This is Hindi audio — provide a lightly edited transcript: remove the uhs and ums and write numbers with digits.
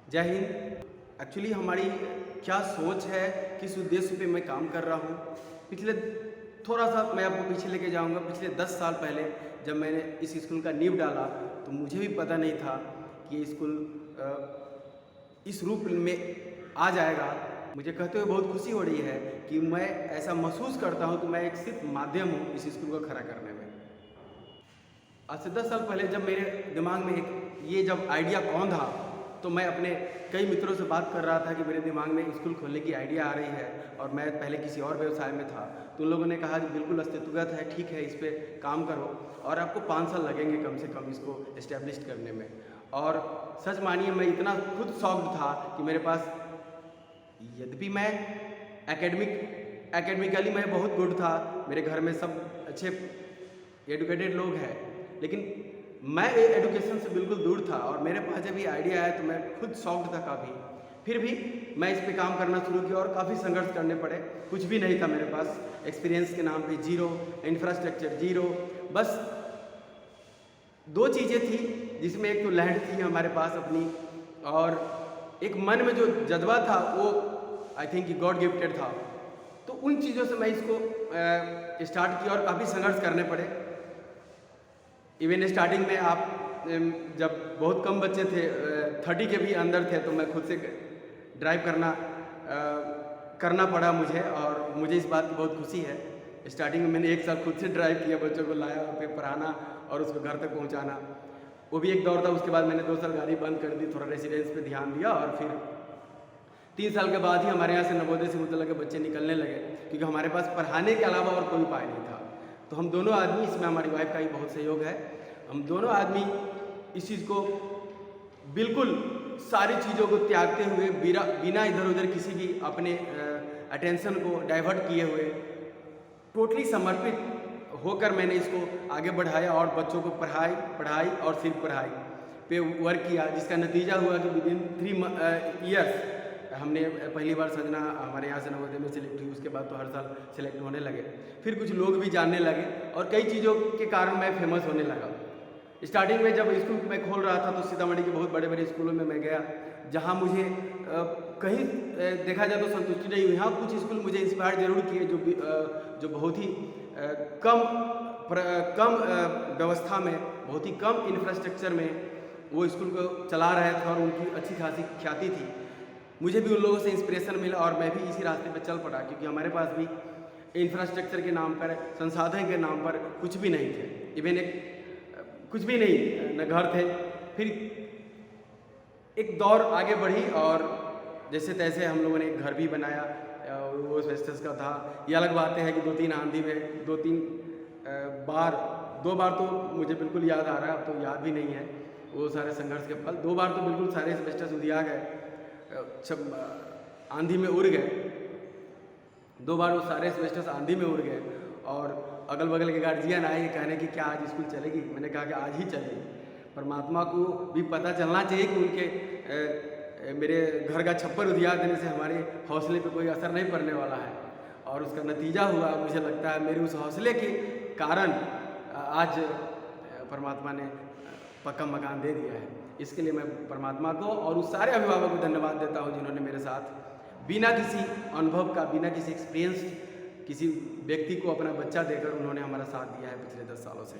जय हिंद। एक्चुअली हमारी क्या सोच है, किस उद्देश्य पे मैं काम कर रहा हूँ। पिछले थोड़ा सा मैं आपको पीछे लेके जाऊँगा। पिछले 10 साल पहले जब मैंने इस स्कूल का नींव डाला तो मुझे भी पता नहीं था कि ये स्कूल इस रूप में आ जाएगा। मुझे कहते हुए बहुत खुशी हो रही है कि मैं ऐसा महसूस करता हूँ कि मैं एक सिर्फ माध्यम हूँ इस स्कूल को खड़ा करने में। आज से 10 साल पहले जब मेरे दिमाग में ये जब आइडिया कौन था, तो मैं अपने कई मित्रों से बात कर रहा था कि मेरे दिमाग में स्कूल खोलने की आइडिया आ रही है और मैं पहले किसी और व्यवसाय में था। तो उन लोगों ने कहा कि बिल्कुल अस्तित्वगत है, ठीक है, इस पर काम करो और आपको 5 साल लगेंगे कम से कम इसको इस्टेब्लिश करने में। और सच मानिए मैं इतना खुद शॉक्ड था कि मेरे पास, यद्यपि मैं एकेडमिकली मैं बहुत गुड था, मेरे घर में सब अच्छे एडुकेटेड लोग हैं, लेकिन मैं एजुकेशन से बिल्कुल दूर था और मेरे पास जब ये आइडिया आया तो मैं खुद शॉक्ड था काफ़ी। फिर भी मैं इस पे काम करना शुरू किया और काफ़ी संघर्ष करने पड़े। कुछ भी नहीं था मेरे पास, एक्सपीरियंस के नाम पे जीरो, इंफ्रास्ट्रक्चर जीरो। बस 2 चीज़ें थी जिसमें एक तो लैंड थी हमारे पास अपनी, और एक मन में जो जज्बा था वो आई थिंक गॉड गिफ्टेड था। तो उन चीज़ों से मैं इसको स्टार्ट किया और काफ़ी संघर्ष करने पड़े। इवन स्टार्टिंग में आप जब बहुत कम बच्चे थे, 30 के भी अंदर थे, तो मैं खुद से ड्राइव करना पड़ा मुझे, और मुझे इस बात की बहुत खुशी है। स्टार्टिंग में मैंने 1 साल खुद से ड्राइव किया, बच्चों को लाया, फिर पढ़ाना और उसको घर तक पहुंचाना, वो भी एक दौर था। उसके बाद मैंने 2 साल गाड़ी बंद कर दी, थोड़ा रेसिडेंस पे ध्यान दिया, और फिर 3 साल के बाद ही हमारे यहाँ से नवोदय से मुतल्लक़ के बच्चे निकलने लगे, क्योंकि हमारे पास पढ़ाने के अलावा और कोई उपाय नहीं था। तो हम दोनों आदमी, इसमें हमारी वाइफ का ही बहुत सहयोग है, हम दोनों आदमी इस चीज़ को बिल्कुल सारी चीज़ों को त्यागते हुए, बिना इधर उधर किसी भी अपने अटेंशन को डाइवर्ट किए हुए, टोटली समर्पित होकर मैंने इसको आगे बढ़ाया और बच्चों को पढ़ाई और सिर्फ पढ़ाई पे वर्क किया, जिसका नतीजा हुआ कि विदिन 3 ईयर्स हमने पहली बार संजना हमारे यहाँ से नवोदय में सिलेक्ट हुई। उसके बाद तो हर साल सिलेक्ट होने लगे, फिर कुछ लोग भी जानने लगे और कई चीज़ों के कारण मैं फेमस होने लगा। स्टार्टिंग में जब स्कूल मैं खोल रहा था तो सीतामढ़ी के बहुत बड़े बड़े स्कूलों में मैं गया, जहाँ मुझे कहीं देखा जाए तो संतुष्टि नहीं हुई। हाँ, कुछ स्कूल मुझे इंस्पायर जरूर किए जो बहुत ही कम व्यवस्था में, बहुत ही कम इंफ्रास्ट्रक्चर में वो स्कूल को चला रहे थे और उनकी अच्छी खासी ख्याति थी। मुझे भी उन लोगों से इंस्पिरेशन मिला और मैं भी इसी रास्ते पर चल पड़ा, क्योंकि हमारे पास भी इंफ्रास्ट्रक्चर के नाम पर, संसाधन के नाम पर कुछ भी नहीं थे। इवन कुछ भी नहीं, न घर थे। फिर एक दौर आगे बढ़ी और जैसे तैसे हम लोगों ने एक घर भी बनाया, वो एस्बेस्टस का था। ये अलग बातें हैं कि 2-3 आंधी में 2-3 बार, 2 बार तो मुझे बिल्कुल याद आ रहा है, अब तो याद भी नहीं है वो सारे संघर्ष के फल। 2 बार तो बिल्कुल सारे एस्बेस्टस उधिया गए, आंधी में उड़ गए। 2 बार वो सारे एस्बेस्टस आंधी में उड़ गए और अगल बगल के गार्जियन आए कहने कि क्या आज स्कूल चलेगी। मैंने कहा कि आज ही चलेगी। परमात्मा को भी पता चलना चाहिए कि उनके मेरे घर का छप्पर उधिया देने से हमारे हौसले पे कोई असर नहीं पड़ने वाला है, और उसका नतीजा हुआ, मुझे लगता है मेरे उस हौसले के कारण आज परमात्मा ने पक्का मकान दे दिया है। इसके लिए मैं परमात्मा को और उस सारे अभिभावकों को धन्यवाद देता हूँ जिन्होंने मेरे साथ बिना किसी अनुभव का, बिना किसी एक्सपीरियंस किसी व्यक्ति को अपना बच्चा देकर उन्होंने हमारा साथ दिया है पिछले 10 सालों से।